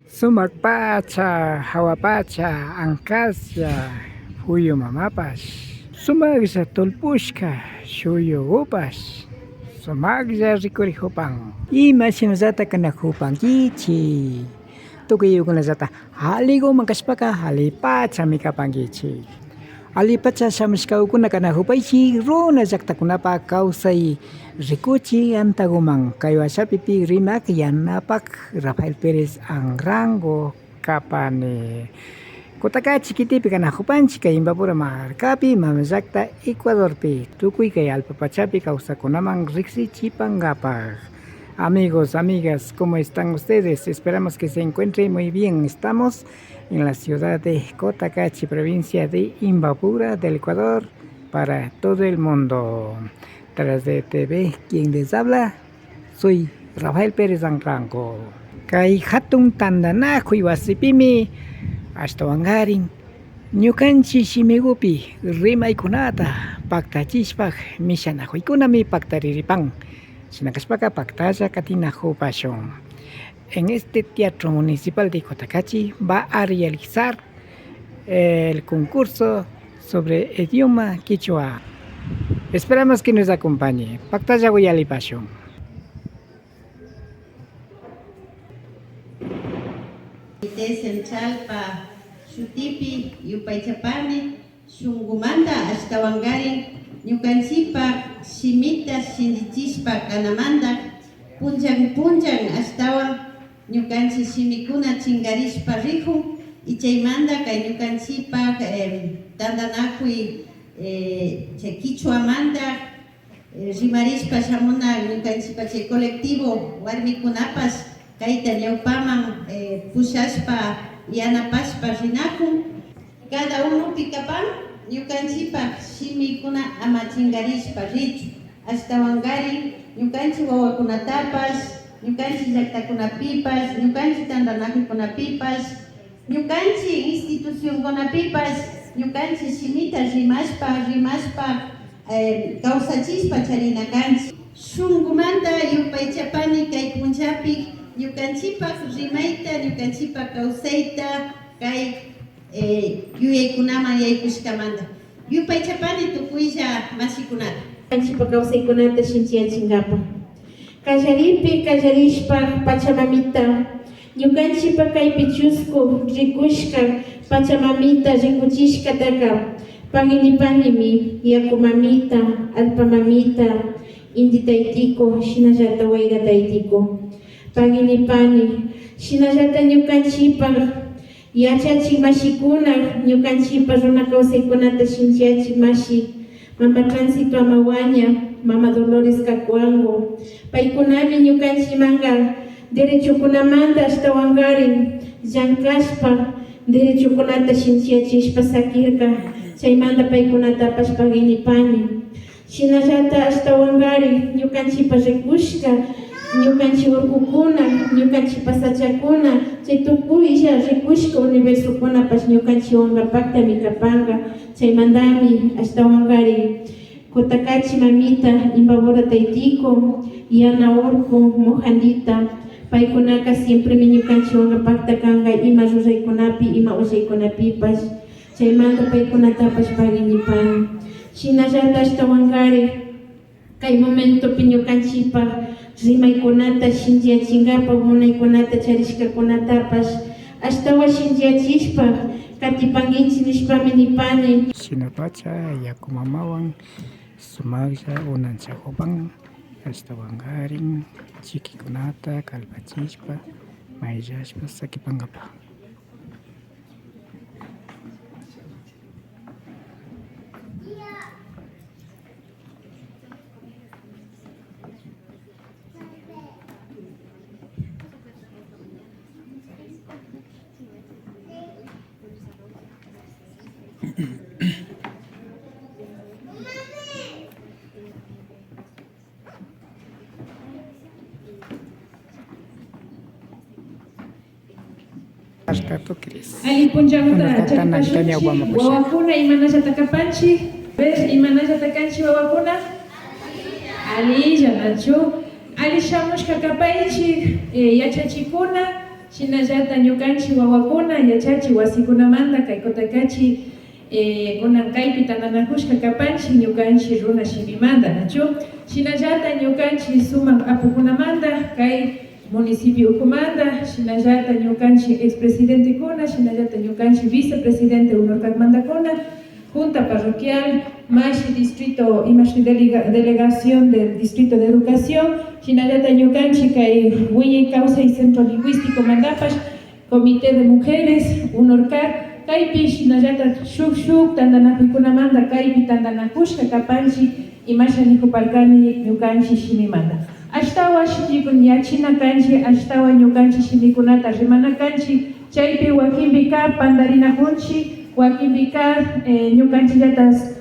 Sumak pacha, hawapacha, ankasya, huyo mamapash. Sumagsa tulpushka, shuyo upash. Sumagsa rikurihupan. Ima sinazata kanakupan kichi. Tukiyukunazata haligo makaspaka halipacha mikapangichi. Alipacha samskawkuna kanahupaychi runa llaqtakunapa kawsay rikuchi antagoman kaywasapipi rimak yanapak Rafael Pérez Angrango kapani. Kutaka chiquitipi kanahupanchik kay Imbabura markapi mama llaqta Ecuadorpi tukuy kay alpapachapi kawsakunaman riqsichipankapak. Amigos, amigas, ¿cómo están ustedes? Esperamos que se encuentren muy bien. Estamos en la ciudad de Cotacachi, provincia de Imbabura del Ecuador, para todo el mundo. Tras de TV, quien les habla, soy Rafael Pérez Angrango. Kay hatun tandanakuy wasipimi ashtawangarin ñukanchik shimigupi rimaykunata paktachishpaq mishanakuykunami paktariripan. Sinakashpaka paktalla katinajupashun. En este Teatro Municipal de Cotacachi va a realizar el concurso sobre idioma quichua. Esperamos que nos acompañe. Paktalla Guayalipashun. Chalpa, Shutipi, Yupaychapani, Shungumanda, Ashtawangarin, Ñukanchipa, Shimita, Shindichispa, Kanamanda, Punjan, Ashtawan, Ñukanchi Shimikuna, Chingarishpa, Riju, y Chaymanda, Kay Ñukanchipa, Tandanakui, Chequichuamanda, Rimarispa, Shamuna, Ñukanchipa, Che colectivo, Warmikunapas, Kaita Ñaupaman, Pushashpa, Yanapashpa, Rinakun, cada uno picapan. Ñukanchipa shimikuna ama chingarishpa richu ashtawangari ñukanchi wawakunatapas ñukanchi llaqtakunapipas ñukanchi tandanakukunapipas ñukanchi institucionkunapipas ñukanchi shimita rimashpa kawsachishpa charinakanchi shunqumanta yupaychapani kay punchapi ñukanchipak rimayta ñukanchipak kawsayta kay yuyaykunaman yaykushkamanta yupaychapani tukuylla masikunata ñukanchipa kawsaykunata shinchiyachinkapak kallarishpa pachamamita ñukanchipa kaypi chusku rikushka pachamamita rikuchishkataka paginipanimi yakumamita alpamamita inti taytiko shinallata wayra taytiko paginipani shinallata ñukanchipa yachachik mashikuna ñukanchipa runa kawsaykunata shinchiyachik mashi mama Tránsito Amawaña, mama Dolores Cacuango paykunami ñukanchimanga derechokunamanta ashtawangarin llankashpa derechokunata shinchiyachishpa sakirka chaymanta paykunatapash paginipani shinallata ashtawangarin ñukanchipa rikushka ñukanchik urkukuna ñukanchik pasachakuna chay tukuylla rikushka universokunapash ñukanchiwanqa paktami kapanga chaymantami ashtawanqari Cotacachi mamita Imbabura taytiko yana urku mojandita paykunaka siempremi ñukanchiwanqa pakta kanqa ima ruraykunapi ima ullaykunapipash chaymanta paykunatapash paginipani shinallata ashtawanqari kay momentopi ñukanchipa rimaykunata shinchiyachinkapak munaykunata charishkakunatapash ashtawa shinchiyachishpa katipankinchik nishpami nipani Shinapacha yakumamawan sumaglla unanchakupan ashtawangarin chikikunata kalpachishpa mayllashpa sakipankapa. Hasta tú crees. Ali punjamuta chakipashunchi wawakuna imanalla takapanchi ver imanalla takanchi wawakuna ali llanachu ali shamushka kapaychik yachachikuna Shinallata ñukanchik wawakuna yachachi wasikunamanta kay kutakachi kunan kaypi tandanakushka kapanchik ñukanchik runa shimimanta nachu. Shinallata ñukanchik sumak apukunamanta kay municipio ukumanta, shinallata ñukanchik expresidente kuna, shinallata ñukanchik vicepresidente unorkakmantakuna, junta parroquial, mashi distrito y mashi delegación del distrito de educación, shinallata ñukanchik kay Wiñay Causa y Centro Lingüístico Mandapash, comité de mujeres, unorkak, kaypi shinallata shuk tandanakukunamanta kaypi tandanakushka kapanchik y mashanikuparkani ñukanchik shimimanta. Ashtawa shikikun yachina kanchi, ashtawa ñukanchik shimikunata rimana kanchi, chaypi wakinbika pandarinakunchi, wakinbika ñukanchillatas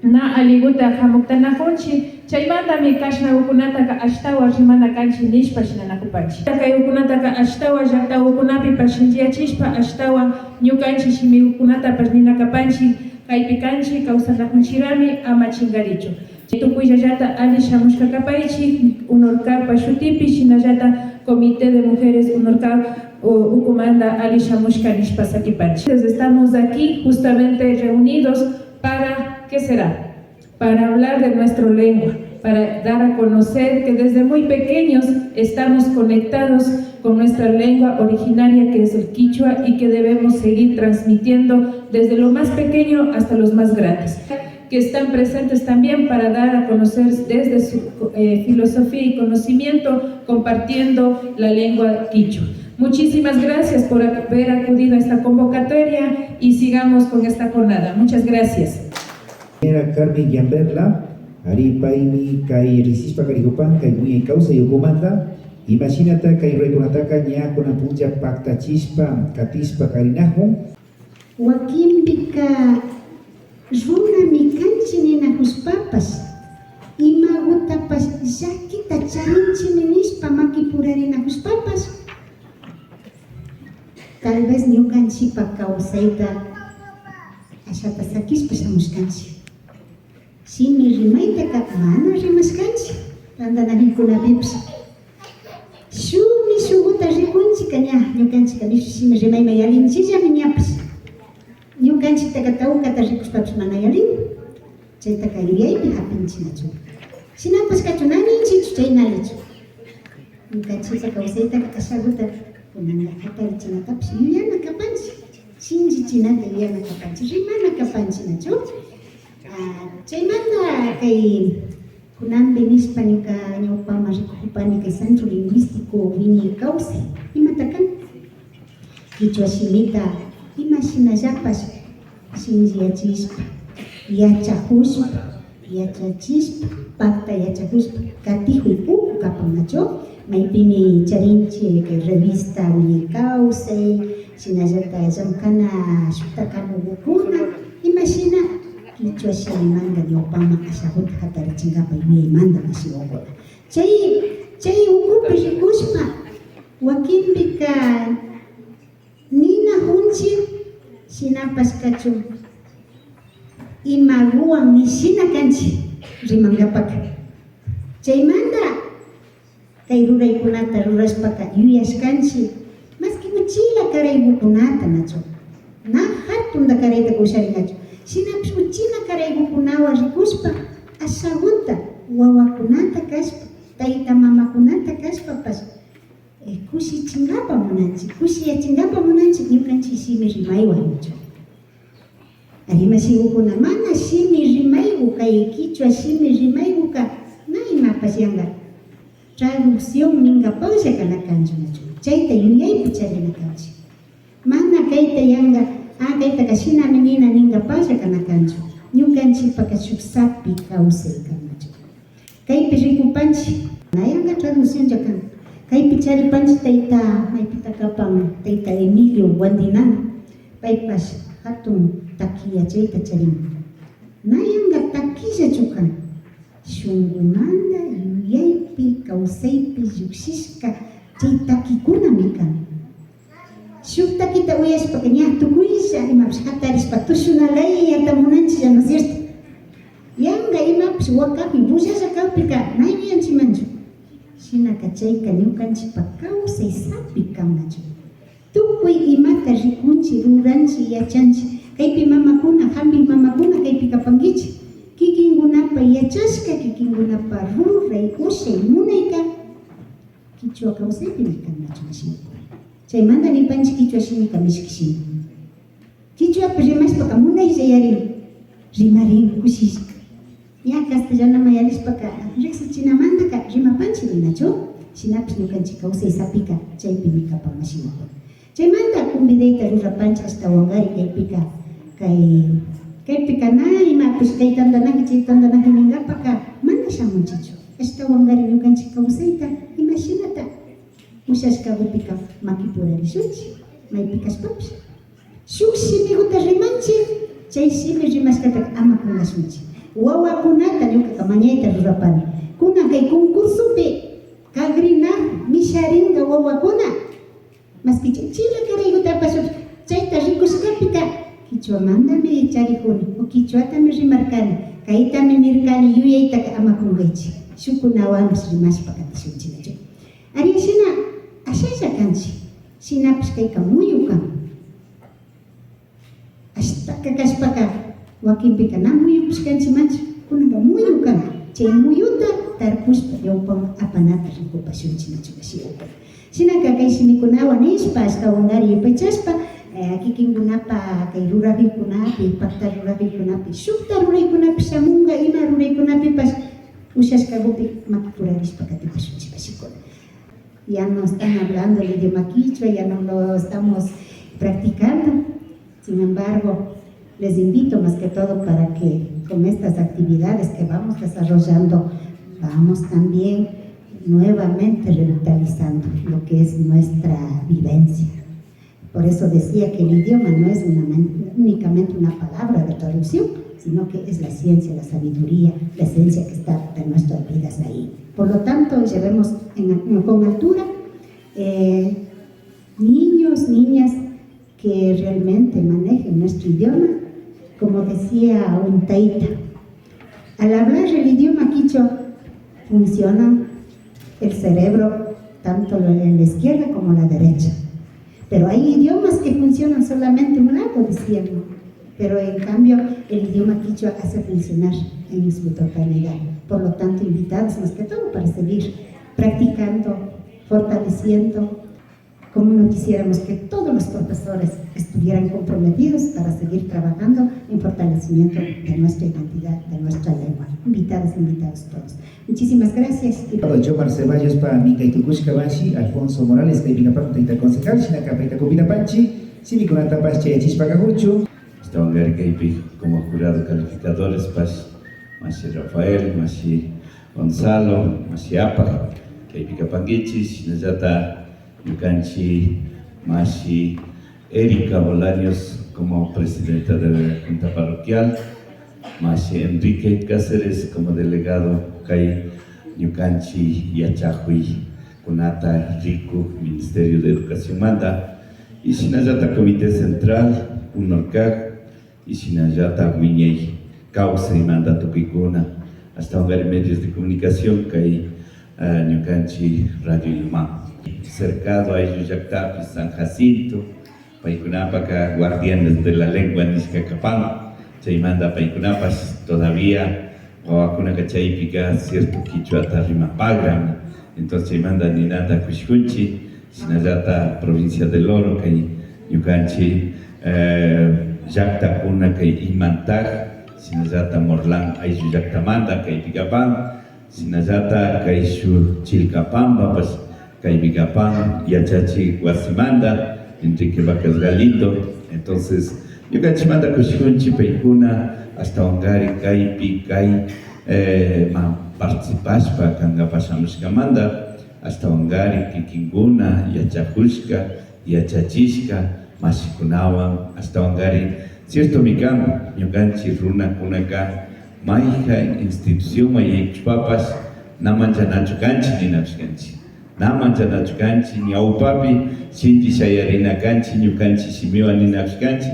na aliguta hamuktanakunchi, chaymantami kashna ukunataka ashtawa rimana kanchi nishpa shinanakupanchi. Kay ukunataka ashtawa llaqta ukunapi pashinchiyachishpa, ashtawa ñukanchik shimikukunatapas ninakapanchi, kaypi kanchi kawsanakunchirami ama chingarichu. Tukuyllata ali shamushka kapaychi, unorkapa shutipi, shinallata comité de mujeres unorkap ukumanda ali shamushka nishpa sakipanchi. Estamos aquí justamente reunidos para, ¿qué será? Para hablar de nuestra lengua, para dar a conocer que desde muy pequeños estamos conectados con nuestra lengua originaria que es el quichua y que debemos seguir transmitiendo desde lo más pequeño hasta los más grandes, que están presentes también para dar a conocer desde su filosofía y conocimiento, compartiendo la lengua quichua. Muchísimas gracias por haber acudido a esta convocatoria y sigamos con esta jornada. Muchas gracias. Carmen Yamberla, Ari Paimi, Kai Risispa Karigupan, Kai Wiñay Causa y Ukumanta, Imaginata Kai Rekunataka Nya Kuna Punja Pacta Chispa, Katispa Karinajo, Wakimbika runa mikanchini huspapas, imagutapas yakita charinchini nispa makipurarina huspapas. Tal vez ñukanchipa kawsayta ashata sakispa shamushkanchik. Simi rimayta mana rimaskanchik, tandanakikunapipas. Shumi shuguta rikunchik ña ñukanchik simi rimayma yalinchillami ñapas. Ñukanchiktaka tawkata rikuspapas mana yalin, chaytaka yuyaypi hapinchinachu. Shinapas kachunaninchik chaynalachu. Ñukanchikpa kawsaytaka ashaguta kunanga hatarichinatapas yuyana kapanchik, shinchichinata yuyana kapanchik, rimana kapanchinachu. Chaymanta kay kunanpi nispa ñuka ñawpama rikukupani kay Centro Lingüístico Wiñay Causa, imata kan? Quichua shimita imashinallapas shinchiyachispa, yachahuspa, yachachispa, pacta yachahuspa, katihuy uku kapannachu, maypimi charinchik revista Wiñay Causa, shinallata llamkana shutakamugukuna, imashina quichua shimimanta ñawpama ashaguta hatarichinkapa yuyaymanta mashiwakuna. Chay ukupi rikuspa, wakinpika nina hunchik, shinapas kachu imaguan nishina kanchik rimankapaka. Chaymanta kay ruraykunata rurashpaka yuyashkanchik, maski uchila karaykukunata nachu, na hatunda karayta kusharinachu, shinapas uchila karaykukunawan rikuspa ashaguta wawakunata kashpa, tayta mamakunata kashpapas kushichinkapa munanchik, kushiyachingapa munanchik ñukanchik shimi rimaywanchu. Ari mashigukuna mana shimi rimaygu kay quichua shimi rimayguka na imapas yanka traducción ninkapawlla kanakanchu nachu, chayta yuyaypi charinakanchik. Mana kayta yanka kaytaka shinami nina ninkapawlla kanakanchu, ñukanchikpaka shuk sapi kawsay kannachu. Kaypi rikupanchik na yanka traducción kan. Kaypi charipanchik tayta maypita kapan tayta Emilio Guandinan, paypas hatun takiya chayta charin. Nayanka takiya chukan, shunqumanta yuyaypi kawsaypi llukshishka chay takikunami kan. Shuk takita uyashpaka ña tukuylla imapas hatarishpa tushunalaya munanchik, ¿no es cierto? Yanka imapas wakapi bullalla kawpika nayuyanchimanchu. shina kachayka ñukanchikpa kawsaysapi kannachu. Tukuy imata rikunchi, ruranchi, yachanchi. Kaypi mamakuna, hampik mamakuna kaypi kapankichik. Kikinkunapa yachashka, kikinkunapa ruray, ushay, munayka kichwa kawsaypi kannachu mashinaykuna. Chaymanta nipanchik kichwa shimika mishki shimi. Kichwapi rimashpaka munayllayarin, rimarin kushishka. Ya castellana mayarishpaka riqsichinamantaka rimapanchik ninachu. Shinapish ñukanchik kawsaysapika chaypi mikapan mashinakuna. Chaymanta convidayta rurapanchik hasta wangari kaypika na imapish kay tantanaji chay tantanaji ninkapaka mana shamunchichu. Hasta wangari ñukanchik kawsayta imashinata mushashkapika makipurarishunchik maypi kashpapish. Shuk shimikuta rimanchik, chay shimi rimashkata ama kunashunchik. Wawakunata ñuka mañayta rurapani. Kuna kay concursopi kagrinar misharinga wawakuna. Maski chila karaykutapas chayta rikushkapika kichwamantami charikuni o kichwatami rimarkani. Kaytami nirkani yuyayta ama kunkaychik. Shukunawanpas rimashpaka tishunchinachu. Ari shina ashalla kanchik. Shinapish kayka muyu kan. Ashtaka kashpaka wakinpika na muyupish kanchimanchu. Kunaka muyu kan. Chay muyuta tarpushpa yawpan apanata rikupashunchinachu kashiyakuna. Shinaka kay shimikunawan nishpa hasta wangari yupachashpa kikinkunapa kay rurarikunapi, pakta rurarikunapi, shukta ruraykunapi shamunga ima ruraykunapipas ushashkakupi makipurarishpa katipashunchik kashikuna. Ya no están hablando el idioma quichua, ya no lo estamos practicando. Sin embargo, les invito más que todo para que con estas actividades que vamos desarrollando, vamos también nuevamente revitalizando lo que es nuestra vivencia. Por eso decía que el idioma no es únicamente una palabra de traducción, sino que es la ciencia, la sabiduría, la esencia que está de nuestras vidas ahí. Por lo tanto, llevemos con altura niños, niñas que realmente manejen nuestro idioma, como decía un taita. Al hablar el idioma quichua funciona el cerebro tanto en la izquierda como en la derecha. Pero hay idiomas que funcionan solamente un lado, decían, ¿no? Pero en cambio el idioma quichua hace funcionar en su totalidad. Por lo tanto, invitados más que todo para seguir practicando, fortaleciendo, como no quisiéramos que todos los profesores estuvieran comprometidos para seguir trabajando en fortalecimiento de nuestra identidad, de nuestra lengua. Invitados todos. Muchísimas gracias. Jomar Ceballos para Mica y Tucushka Banshi, Alfonso Morales, que vino para Taita Concejal, Shina Capaita Copina Panchi, Simiconata Pasche Chispagajucho. Estaban Garcaipi como jurado calificadores, Masi Rafael, Masi Gonzalo, Masi Apa, Kaipi Capanguichi, Shinazata Yucanchi, Masi Erika Bolaños como presidenta de la Junta Parroquial, Masi Enrique Cáceres como delegado Kai Yucanchi Yachahui, Kunata Rico, Ministerio de Educación Manda, y Shinazata Comité Central, Unorcag, y Shinazata Wiñey, Causa y Manda Tupicuna, hasta hogar medios de comunicación Kai Yucanchi Radio Ilmán. Cercado a Yuyactapi, San Jacinto, Paicunapaca, guardianes de la lengua Niscacapán, Chaymanda Paicunapas, todavía, Oacuna Cachaipica, cierto Quichuata Rimapagram, entonces Chaymanda Ninata Cushkunchi, Sinayata, provincia del Oro, Kay Yucanchi, Yacta Cuna, Kay Imantag, Sinayata Morlán, Ayuyactamanda, Kay Picapán, Sinayata, Kay Chilcapamba, pues, Caibicapán, Yachachi, Guasimanda, Enrique Vacas Galindo. Entonces, Yucachimanda, Cushunchi, Peicuna, hasta Ongari, Caipi, Cai, Participaspa, Cangapasamuscamanda, hasta Ongari, Kikinguna, Yachajushka, Yachachishka, Masikunawan, hasta Ongari, cierto Micam, Yucanchi, Runa, Kunaka, Maija, institución, Mayekpapas, Namanchanacho Canchi, Ninapscanchi. Namanchanacho Canchi, Ñaupapi, Shinti Shayarina Canchi, Ñucanchi, Simiwa Ninapscanchi,